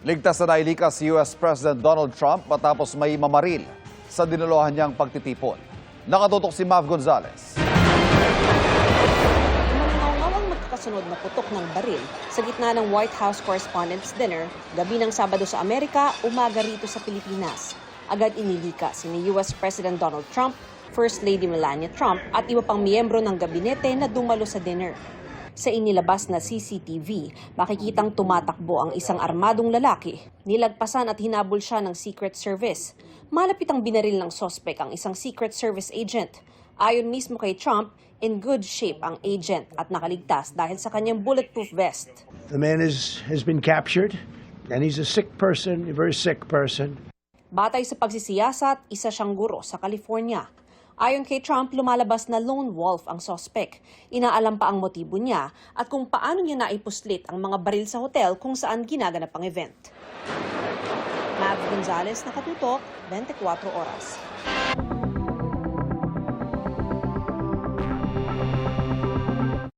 Ligtas na nailikas si US President Donald Trump matapos may mamaril sa dinuluhan niyang pagtitipon. Nakatutok si Mav Gonzalez. Umangaw ang magkakasunod na putok ng baril sa gitna ng White House Correspondents' Dinner gabi ng Sabado sa Amerika, umaga rito sa Pilipinas. Agad inilikas ni US President Donald Trump, First Lady Melania Trump at iba pang miyembro ng gabinete na dumalo sa dinner. Sa inilabas na CCTV, makikitang tumatakbo ang isang armadong lalaki. Nilagpasan at hinabol siya ng Secret Service. Malapit ang binaril ng sospek ang isang Secret Service agent. Ayon mismo kay Trump, in good shape ang agent at nakaligtas dahil sa kanyang bulletproof vest. The man has been captured and he's a sick person, a very sick person. Batay sa pagsisiyasat, isa siyang guro sa California. Ayon kay Trump, lumalabas na lone wolf ang sospek. Inaalam pa ang motibo niya at kung paano niya naipuslit ang mga baril sa hotel kung saan ginaganap ang event. Mav Gonzalez, Nakatutok, 24 Oras.